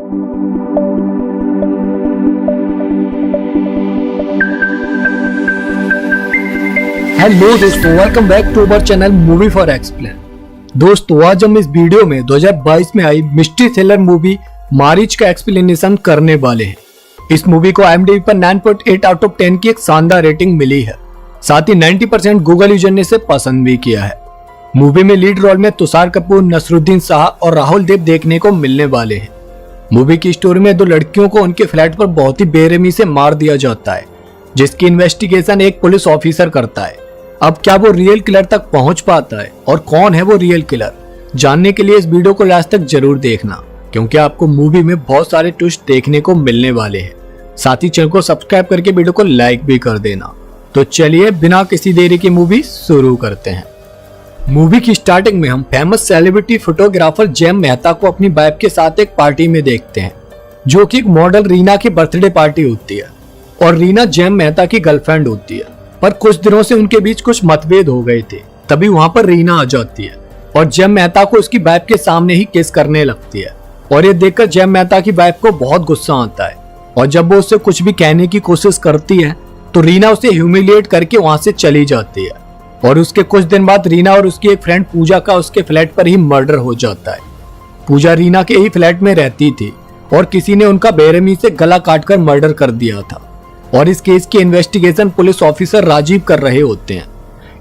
Hello दोस्तों, welcome back to our channel movie for explain. दोस्तों, आज हम इस वीडियो में 2022 में आई मिस्ट्री थ्रिलर मूवी मारिच का एक्सप्लेनेशन करने वाले हैं। इस मूवी को IMDb पर 9.8 आउट ऑफ 10 की एक शानदार रेटिंग मिली है। साथ ही 90% गूगल यूजर ने इसे पसंद भी किया है। मूवी में लीड रोल में तुषार कपूर, नसरुद्दीन शाह और राहुल देव देखने को मिलने वाले हैं। मूवी की स्टोरी में दो लड़कियों को उनके फ्लैट पर बहुत ही बेरहमी से मार दिया जाता है, जिसकी इन्वेस्टिगेशन एक पुलिस ऑफिसर करता है। अब क्या वो रियल किलर तक पहुंच पाता है और कौन है वो रियल किलर, जानने के लिए इस वीडियो को लास्ट तक जरूर देखना, क्योंकि आपको मूवी में बहुत सारे ट्विस्ट देखने को मिलने वाले हैं। साथ ही चैनल को सब्सक्राइब करके वीडियो को लाइक भी कर देना। तो चलिए बिना किसी देरी की मूवी शुरू करते हैं। मूवी की स्टार्टिंग में हम famous celebrity photographer jam Mehta को अपनी वाइफ के साथ एक पार्टी में देखते हैं, जो कि एक मॉडल रीना की बर्थडे पार्टी होती है और रीना जैम मेहता की गर्लफ्रेंड होती है। पर कुछ दिनों से उनके बीच कुछ मतभेद हो गए थे। तभी वहां पर रीना आ जाती है और जैम मेहता को उसकी वाइफ के सामने ही किस करने लगती है और ये देखकर जैम मेहता की वाइफ को बहुत गुस्सा आता है। और जब वो उससे कुछ भी कहने की कोशिश करती है तो रीना उसे ह्यूमिलिएट करके वहां से चली जाती है। और उसके कुछ दिन बाद रीना और उसकी एक फ्रेंड पूजा का उसके फ्लैट पर ही मर्डर हो जाता है। पूजा रीना के ही फ्लैट में रहती थी और किसी ने उनका बेरहमी से गला काटकर मर्डर कर दिया था। और इस केस की इन्वेस्टिगेशन पुलिस ऑफिसर राजीव कर रहे होते हैं,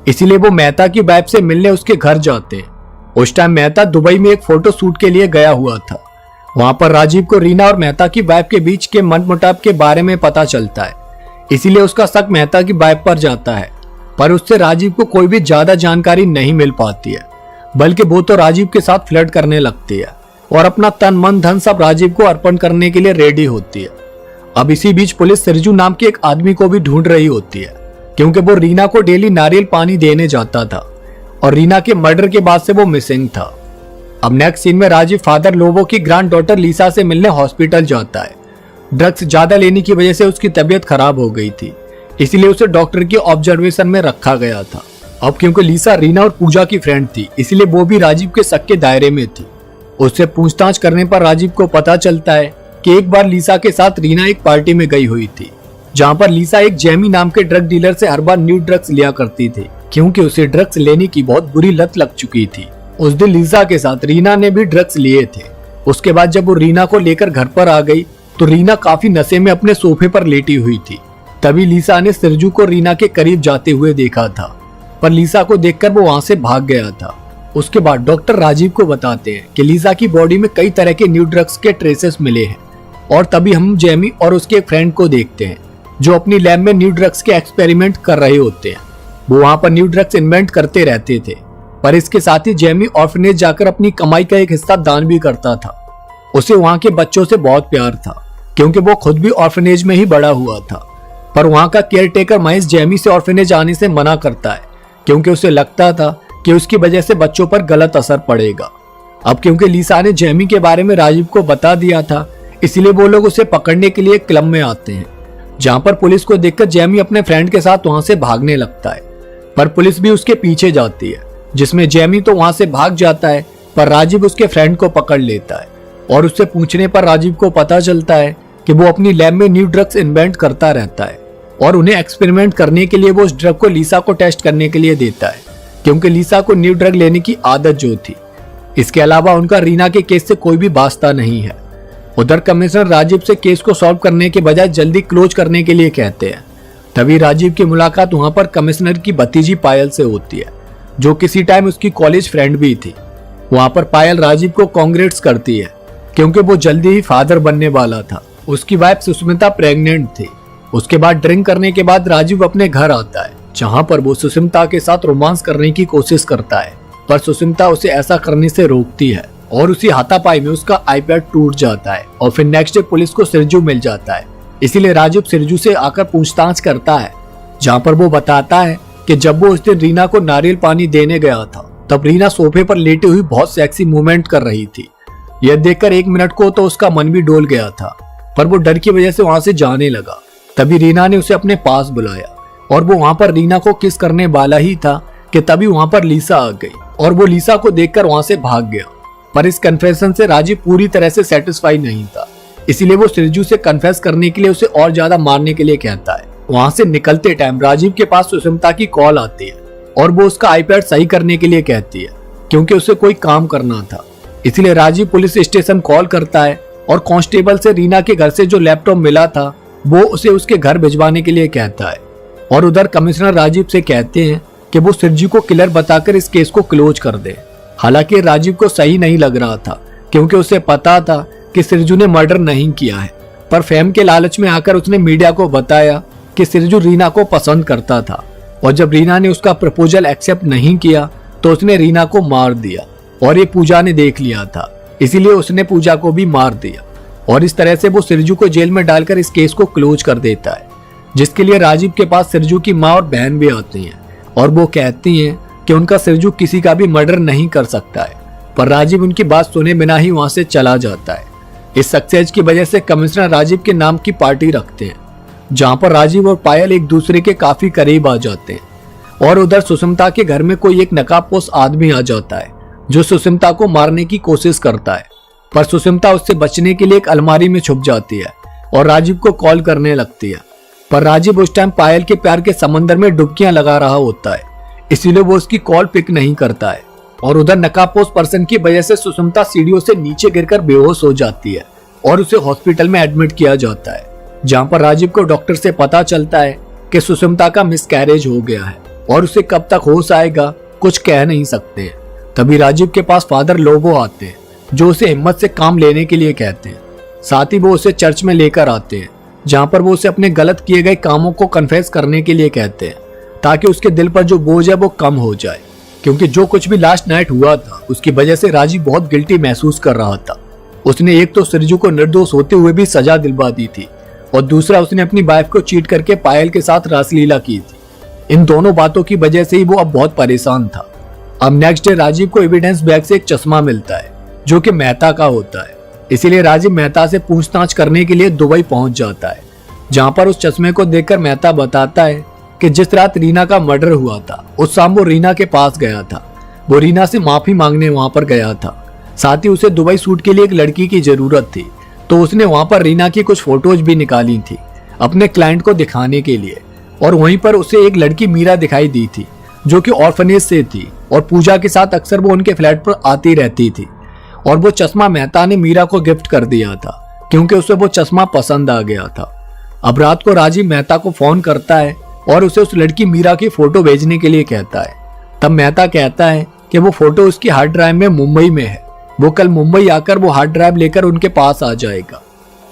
इसीलिए वो मेहता की वाइफ से मिलने उसके घर जाते हैं। उस टाइम मेहता दुबई में एक फोटो शूट के लिए गया हुआ था। वहां पर राजीव को रीना और मेहता की वाइफ के बीच के मनमुटाव के बारे में पता चलता है, इसीलिए उसका शक मेहता की वाइफ पर जाता है। पर उससे राजीव को कोई भी ज्यादा जानकारी नहीं मिल पाती है, बल्कि वो तो राजीव के साथ फ्लर्ट करने लगती है और अपना तन मन धन सब राजीव को अर्पण करने के लिए रेडी होती है। अब इसी बीच पुलिस सिरजू नाम के एक आदमी को भी ढूंढ रही होती है, क्योंकि वो रीना को डेली नारियल पानी देने जाता था और रीना के मर्डर के बाद से वो मिसिंग था। अब नेक्स्ट सीन में राजीव फादर लोबो की ग्रैंड डॉटर लीसा से मिलने हॉस्पिटल जाता है। ड्रग्स ज्यादा लेने की वजह से उसकी तबीयत खराब हो गई थी, इसलिए उसे डॉक्टर की ऑब्जर्वेशन में रखा गया था। अब क्योंकि लीसा रीना और पूजा की फ्रेंड थी, इसलिए वो भी राजीव के शक के दायरे में थी। उससे पूछताछ करने पर राजीव को पता चलता है कि एक बार लीसा के साथ रीना एक पार्टी में गई हुई थी, जहां पर लीसा एक जैमी नाम के ड्रग डीलर से हर बार न्यू ड्रग्स लिया करती थी, क्योंकि उसे ड्रग्स लेने की बहुत बुरी लत लग चुकी थी। उस दिन लीसा के साथ रीना ने भी ड्रग्स लिए थे। उसके बाद जब वो रीना को लेकर घर पर आ गई तो रीना काफी नशे में अपने सोफे पर लेटी हुई थी। तभी लीसा ने सिरजू को रीना के करीब जाते हुए देखा था, पर लीसा को देखकर वो वहां से भाग गया था। उसके बाद डॉक्टर राजीव को बताते हैं कि लीसा की बॉडी में कई तरह के न्यू ड्रग्स के ट्रेसेस मिले हैं। और तभी हम जेमी और उसके एक फ्रेंड को देखते हैं, जो अपनी लैब में न्यू ड्रग्स के एक्सपेरिमेंट कर रहे होते हैं। वो वहां पर न्यू ड्रग्स इन्वेंट करते रहते थे, पर इसके साथ ही जेमी ऑर्फनेज जाकर अपनी कमाई का एक हिस्सा दान भी करता था। उसे वहां के बच्चों से बहुत प्यार था, क्योंकि वो खुद भी ऑर्फनेज में ही बड़ा हुआ था। पर वहां का केयर टेकर महेश जेमी से ऑर्फनेज आने से मना करता है, क्योंकि उसे लगता था कि उसकी वजह से बच्चों पर गलत असर पड़ेगा। अब क्योंकि लीसा ने जेमी के बारे में राजीव को बता दिया था, इसलिए वो लोग उसे पकड़ने के लिए क्लब में आते हैं, जहां पर पुलिस को देखकर जेमी अपने फ्रेंड के साथ वहां से भागने लगता है। पर पुलिस भी उसके पीछे जाती है, जिसमें जेमी तो वहां से भाग जाता है, पर राजीव उसके फ्रेंड को पकड़ लेता है। और उससे पूछने पर राजीव को पता चलता है कि वो अपनी लैब में न्यू ड्रग्स इन्वेंट करता रहता है और उन्हें एक्सपेरिमेंट करने के लिए वो उस ड्रग को लीसा को टेस्ट करने के लिए देता है, क्योंकि लीसा को न्यू ड्रग लेने की आदत जो थी। इसके अलावा उनका रीना के केस से कोई भी वास्ता नहीं है। उधर कमिश्नर राजीव से केस को सॉल्व करने के बजाय जल्दी क्लोज करने के लिए कहते हैं। तभी राजीव की मुलाकात वहां पर कमिश्नर की भतीजी पायल से होती है, जो किसी टाइम उसकी कॉलेज फ्रेंड भी थी। वहां पर पायल राजीव को कांग्रेट्स करती है, क्योंकि वो जल्दी ही फादर बनने वाला था। उसकी वाइफ सुष्मिता प्रेग्नेंट थी। उसके बाद ड्रिंक करने के बाद राजीव अपने घर आता है, जहां पर वो सुष्मिता के साथ रोमांस करने की कोशिश करता है, पर सुष्मिता उसे ऐसा करने से रोकती है और उसी हाथापाई में उसका आईपैड टूट जाता है। और फिर नेक्स्ट डे पुलिस को सिरजू मिल जाता है, इसीलिए राजीव सिरजू से आकर पूछताछ करता है, जहां पर वो बताता है कि जब वो उस दिन रीना को नारियल पानी देने गया था, तब रीना सोफे पर लेटी हुई बहुत सेक्सी मूवमेंट कर रही थी। यह देखकर 1 मिनट को तो उसका मन भी डोल गया था, पर वो डर की वजह से वहां से जाने लगा। तभी रीना ने उसे अपने पास बुलाया और वो वहां पर रीना को किस करने वाला ही था कि तभी वहां पर लीसा आ गई और वो लीसा को देखकर वहां से भाग गया। पर इस कन्फेशन से राजीव पूरी तरह से सेटिस्फाई नहीं था, इसीलिए वो सिरजू से कन्फेस करने के लिए उसे और ज्यादा मारने के लिए कहता है। वहां से निकलते टाइम राजीव के पास सुष्मिता की कॉल आती है और वो उसका आईपैड सही करने के लिए कहती है क्योंकि उसे कोई काम करना था। इसलिए राजीव पुलिस स्टेशन कॉल करता है और कांस्टेबल से रीना के घर से जो लैपटॉप मिला था वो उसे उसके घर भिजवाने के लिए कहता है। और उधर कमिश्नर राजीव से कहते हैं कि वो सिरजू को किलर बताकर इस केस को क्लोज कर दे। हालांकि राजीव को सही नहीं लग रहा था क्योंकि उसे पता था कि सिरजू ने मर्डर नहीं किया है, पर फेम के लालच में आकर उसने मीडिया को बताया कि सिरजू रीना को पसंद करता था और जब रीना ने उसका प्रपोजल एक्सेप्ट नहीं किया तो उसने रीना को मार दिया और ये पूजा ने देख लिया था, इसीलिए उसने पूजा को भी मार दिया। और इस तरह से वो सिरजू को जेल में डालकर इस केस को क्लोज कर देता है, जिसके लिए राजीव के पास सिरजू की माँ और बहन भी आती हैं और वो कहती हैं कि उनका सिरजू किसी का भी मर्डर नहीं कर सकता है, पर राजीव उनकी बात सुने बिना ही वहां से चला जाता है। इस सक्सेस की वजह से कमिश्नर राजीव के नाम की पार्टी रखते हैं जहां पर राजीव और पायल एक दूसरे के काफी करीब आ जाते हैं। और उधर सुष्मिता के घर में कोई एक नकाबपोश आदमी आ जाता है जो सुष्मिता को मारने की कोशिश करता है, पर सुष्मिता उससे बचने के लिए एक अलमारी में छुप जाती है और राजीव को कॉल करने लगती है। पर राजीव उस टाइम पायल के प्यार के समंदर में डुबकियां लगा रहा होता है, इसीलिए वो उसकी कॉल पिक नहीं करता है। और उधर नकाबपोश पर्सन की वजह से सुष्मिता सीढ़ियों से नीचे गिरकर बेहोश हो जाती है और उसे हॉस्पिटल में एडमिट किया जाता है, जहां पर राजीव को डॉक्टर से पता चलता है कि सुष्मिता का मिसकैरेज हो गया है और उसे कब तक होश आएगा कुछ कह नहीं सकते। तभी राजीव के पास फादर लोबो आते हैं जो उसे हिम्मत से काम लेने के लिए कहते हैं। साथ ही वो उसे चर्च में लेकर आते हैं जहां पर वो उसे अपने गलत किए गए कामों को कन्फेस करने के लिए कहते हैं ताकि उसके दिल पर जो बोझ है वो कम हो जाए, क्योंकि जो कुछ भी लास्ट नाइट हुआ था उसकी वजह से राजीव बहुत गिल्टी महसूस कर रहा था। उसने एक तो सिरजू को निर्दोष होते हुए भी सजा दिलवा दी थी और दूसरा उसने अपनी वाइफ को चीट करके पायल के साथ रासलीला की थी। इन दोनों बातों की वजह से ही वो अब बहुत परेशान था। अब नेक्स्ट डे राजीव को एविडेंस बैग से एक चश्मा मिलता है जो कि मेहता का होता है, इसीलिए राजीव मेहता से पूछताछ करने के लिए दुबई पहुंच जाता है, जहां पर उस चश्मे को देखकर मेहता बताता है कि जिस रात रीना का मर्डर हुआ था उस शाम वो रीना के पास गया था। वो रीना से माफी मांगने वहां पर गया था। साथ ही उसे दुबई शूट के लिए एक लड़की की जरूरत थी, तो उसने वहां पर रीना की कुछ फोटोज भी निकाली थी अपने क्लाइंट को दिखाने के लिए। और वहीं पर उसे एक लड़की मीरा दिखाई दी थी जो कि ऑर्फनेज से थी और पूजा के साथ अक्सर वो उनके फ्लैट पर आती रहती थी। और वो चश्मा मेहता ने मीरा को गिफ्ट कर दिया था क्योंकि उसे वो चश्मा पसंद आ गया था। अब रात को राजीव मेहता को फोन करता है और उसे उस लड़की मीरा की फोटो भेजने के लिए कहता है। तब मेहता कहता है कि वो फोटो उसकी हार्ड ड्राइव में मुंबई में है, वो कल मुंबई आकर वो हार्ड ड्राइव लेकर उनके पास आ जाएगा।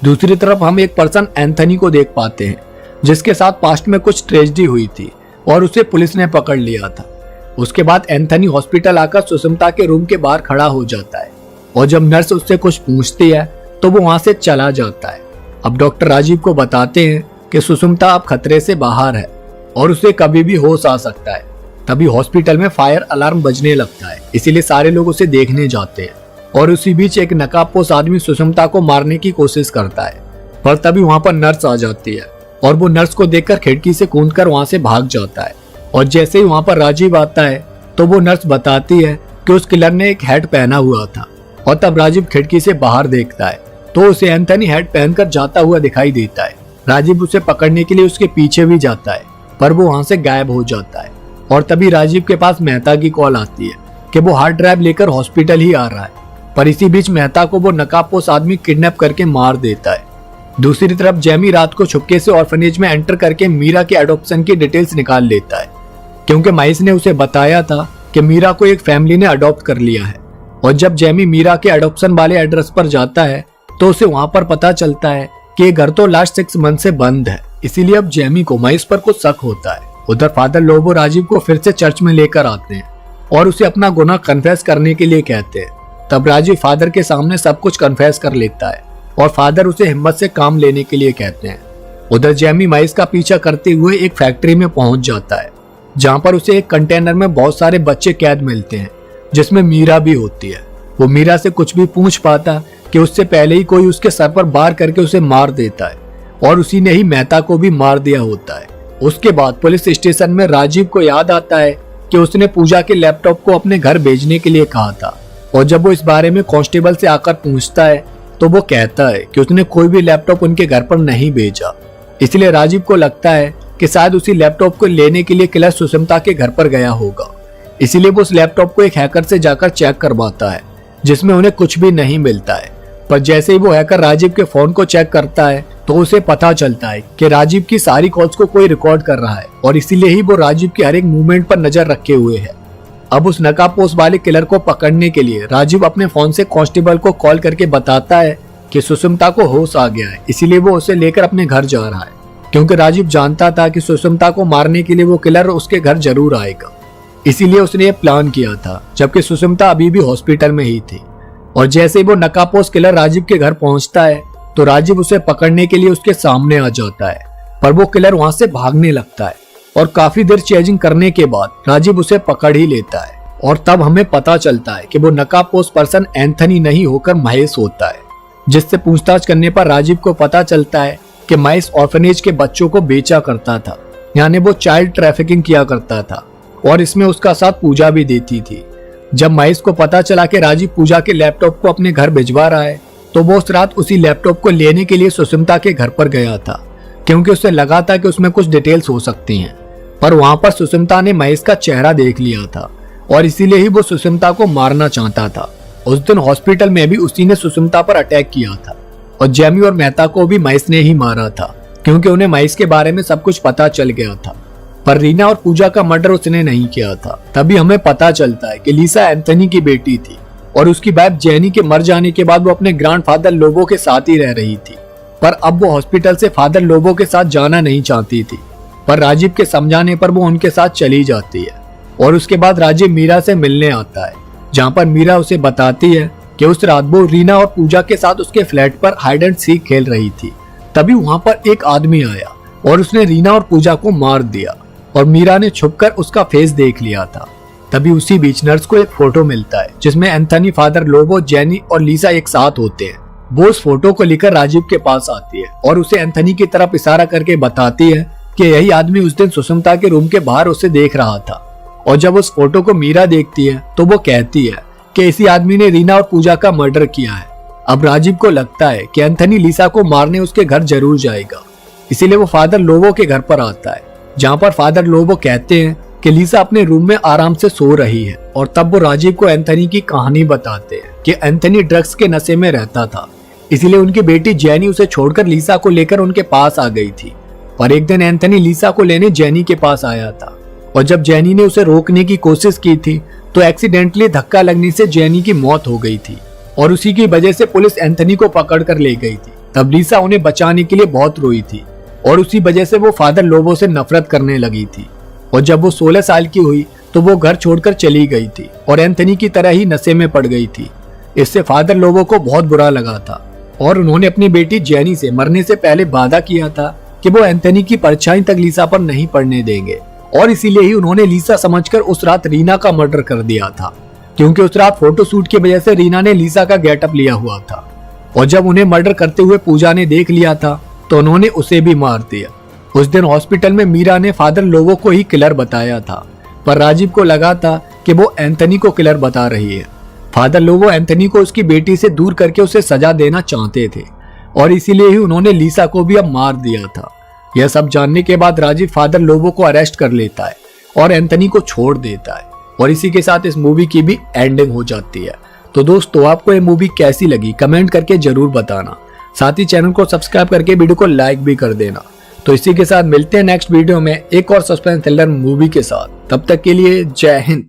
दूसरी तरफ हम एक पर्सन एंथनी को देख पाते हैं जिसके साथ पास्ट में कुछ ट्रेजेडी हुई थी और उसे पुलिस ने पकड़ लिया था। उसके बाद एंथनी हॉस्पिटल आकर सुष्मिता के रूम के बाहर खड़ा हो जाता है और जब नर्स उससे कुछ पूछती है तो वो वहां से चला जाता है। अब डॉक्टर राजीव को बताते हैं कि सुष्मिता अब खतरे से बाहर है और उसे कभी भी होश आ सकता है। तभी हॉस्पिटल में फायर अलार्म बजने लगता है, इसीलिए सारे लोग उसे देखने जाते हैं और उसी बीच एक नकाबपोश आदमी सुष्मिता को मारने की कोशिश करता है, पर तभी वहां पर नर्स आ जाती है और वो नर्स को देखकर खिड़की से कूदकर वहां से भाग जाता है। और जैसे ही वहां पर राजीव आता है तो वो नर्स बताती है कि उस किलर ने एक हैट पहना हुआ था। और तब राजीव खिड़की से बाहर देखता है तो उसे एंथनी हैट पहनकर जाता हुआ दिखाई देता है। राजीव उसे पकड़ने के लिए उसके पीछे भी जाता है पर वो वहां से गायब हो जाता है। और तभी राजीव के पास मेहता की कॉल आती है कि वो हार्ड ड्राइव लेकर हॉस्पिटल ही आ रहा है, पर इसी बीच मेहता को वो नकाबपोश आदमी किडनैप करके मार देता है। दूसरी तरफ जेमी रात को छुपके से ऑर्फनेज में एंटर करके मीरा के एडॉप्शन की डिटेल्स निकाल लेता है, क्योंकि महेश ने उसे बताया था कि मीरा को एक फैमिली ने अडॉप्ट कर लिया है। और जब जेमी मीरा के एडॉप्शन वाले एड्रेस पर जाता है तो उसे वहां पर पता चलता है कि ये घर तो लास्ट 6 मंथ से बंद है, इसीलिए अब जेमी को महेश पर कुछ शक होता है। उधर फादर लोबो राजीव को फिर से चर्च में लेकर आते हैं और उसे अपना गुनाह कन्फेस करने के लिए कहते हैं। तब राजीव फादर के सामने सब कुछ कन्फेस कर लेता है और फादर उसे हिम्मत से काम लेने के लिए कहते हैं। उधर जेमी महेश का पीछा करते हुए एक फैक्ट्री में पहुंच जाता है जहां पर उसे एक कंटेनर में बहुत सारे बच्चे कैद मिलते हैं जिसमें मीरा भी होती है। वो मीरा से कुछ भी पूछ पाता कि उससे पहले ही कोई उसके सर पर वार करके उसे मार देता है और उसी ने ही मेहता को भी मार दिया होता है। उसके बाद पुलिस स्टेशन में राजीव को याद आता है कि उसने पूजा के लैपटॉप को अपने घर भेजने के लिए कहा था और जब वो इस बारे में कांस्टेबल से आकर पूछता है तो वो कहता है कि उसने कोई भी लैपटॉप उनके घर पर नहीं भेजा। इसलिए राजीव को लगता है कि शायद उसी लैपटॉप को लेने के लिए किलर सुष्मिता के घर पर गया होगा। इसीलिए वो उस लैपटॉप को एक हैकर से जाकर चेक करवाता है, जिसमें उन्हें कुछ भी नहीं मिलता है। पर जैसे ही वो हैकर राजीव के फोन को चेक करता है तो उसे पता चलता है कि राजीव की सारी कॉल्स को कोई रिकॉर्ड कर रहा है और इसीलिए ही वो राजीव की हर एक मूवमेंट पर नजर रखे हुए है। अब उस नकाबपोश वाले किलर को पकड़ने के लिए राजीव अपने फोन से कांस्टेबल को कॉल करके बताता है कि सुष्मिता को होश आ गया है, इसीलिए वो उसे लेकर अपने घर जा रहा है। क्योंकि राजीव जानता था कि सुष्मिता को मारने के लिए वो किलर उसके घर जरूर आएगा, इसीलिए उसने ये प्लान किया था, जबकि सुष्मिता अभी भी हॉस्पिटल में ही थी। और जैसे ही वो नकाबपोश किलर राजीव के घर पहुंचता है तो राजीव उसे पकड़ने के लिए उसके सामने आ जाता है, पर वो किलर वहां से भागने लगता है और काफी देर चेजिंग करने के बाद राजीव उसे पकड़ ही लेता है। और तब हमें पता चलता है कि वो नकाबपोश पर्सन एंथनी नहीं होकर महेश होता है, जिससे पूछताछ करने पर राजीव को पता चलता है कि महेश ऑर्फनेज के बच्चों को बेचा करता था, यानी वो चाइल्ड ट्रैफिकिंग किया करता था और इसमें उसका साथ पूजा भी देती थी। जब महेश को पता चला कि राजीव पूजा के लैपटॉप को अपने घर भिजवा रहा है तो वो उस रात उसी लैपटॉप को लेने के लिए सुष्मिता के घर पर गया था, क्योंकि उसे लगा था कि उसमें कुछ डिटेल्स हो सकती हैं। पर वहां पर सुष्मिता ने महेश का चेहरा देख लिया था और इसीलिए ही वो सुष्मिता को मारना चाहता था। उस दिन हॉस्पिटल में भी उसी ने सुष्मिता पर अटैक किया था और जेमी और मेहता को भी महेश ने ही मारा था, क्योंकि उन्हें महेश के बारे में सब कुछ पता चल गया था। पर रीना और पूजा का मर्डर उसने नहीं किया था। तभी हमें पता चलता है कि लीसा एंथनी की बेटी थी और उसकी वाइफ जेनी के मर जाने के बाद वो अपने ग्रैंडफादर लोबो के साथ ही रह रही थी। पर अब वो हॉस्पिटल से फादर लोबो के साथ जाना नहीं चाहती थी, पर राजीव के समझाने पर वो उनके साथ चली जाती है। और उसके बाद राजीव मीरा से मिलने आता है, जहाँ पर मीरा उसे बताती है कि उस रात वो रीना और पूजा के साथ उसके फ्लैट पर हाइड एंड सीक खेल रही थी। तभी वहां पर एक आदमी आया और उसने रीना और पूजा को मार दिया और मीरा ने छुपकर उसका फेस देख लिया था। तभी उसी बीच नर्स को एक फोटो मिलता है जिसमें एंथनी, फादर लोबो, जेनी और लीसा एक साथ होते हैं। वो उस फोटो को लेकर राजीव के पास आती है और उसे एंथनी की तरफ इशारा करके बताती है कि यही आदमी उस दिन सुष्मिता के रूम के बाहर उसे देख रहा था। और जब उस फोटो को मीरा देखती है तो वो कहती है कि इसी आदमी ने रीना और पूजा का मर्डर किया है। अब राजीव को लगता है कि एंथनी लीसा को मारने उसके घर जरूर जाएगा, इसीलिए वो फादर लोबो के घर पर आता है, जहाँ पर फादर लोबो कहते हैं कि लीसा अपने रूम में आराम से सो रही है। और तब वो राजीव को एंथनी की कहानी बताते हैं कि एंथनी ड्रग्स के नशे में रहता था, इसीलिए उनकी बेटी जेनी उसे छोड़कर लीसा को लेकर उनके पास आ गई थी। पर एक दिन एंथनी लीसा को लेने जेनी के पास आया था और जब जेनी ने उसे रोकने की कोशिश की थी तो एक्सीडेंटली धक्का लगने से जेनी की मौत हो गई थी और उसी की वजह से पुलिस एंथनी को पकड़ कर ले गई थी। तब लीसा उन्हें बचाने के लिए बहुत रोई थी और उसी वजह से वो फादर लोबो से नफरत करने लगी थी। और जब वो 16 साल की हुई तो वो घर छोड़कर चली गई थी और एंथनी की तरह ही नशे में पड़ गई थी। इससे फादर लोबो को बहुत बुरा लगा था और उन्होंने अपनी बेटी जेनी से मरने से पहले वादा किया था कि वो एंथनी की परछाई तक लीसा पर नहीं पड़ने देंगे। और इसीलिए ही उन्होंने लीसा समझकर उस रात रीना का मर्डर कर दिया था, क्योंकि उस रात फोटोशूट की वजह से रीना ने लीसा का गेटअप लिया हुआ था। और जब उन्हें मर्डर करते हुए पूजा ने देख लिया था तो उन्होंने उसे भी मार दिया। उस दिन हॉस्पिटल में मीरा ने फादर लोबो को ही किलर बताया था, पर राजीव को लगा था कि वो एंथनी को किलर बता रही है। फादर लोबो एंथनी को उसकी बेटी से दूर करके उसे सजा देना चाहते थे और इसीलिए ही उन्होंने लीसा को भी अब मार दिया था। यह सब जानने के बाद राजीव फादर लोबो को अरेस्ट कर लेता है और एंथनी को छोड़ देता है और इसी के साथ इस मूवी की भी एंडिंग हो जाती है। तो दोस्तों, आपको ये मूवी कैसी लगी कमेंट करके जरूर बताना। साथ ही चैनल को सब्सक्राइब करके वीडियो को लाइक भी कर देना। तो इसी के साथ मिलते हैं नेक्स्ट वीडियो में एक और सस्पेंस थ्रिलर मूवी के साथ। तब तक के लिए जय हिंद।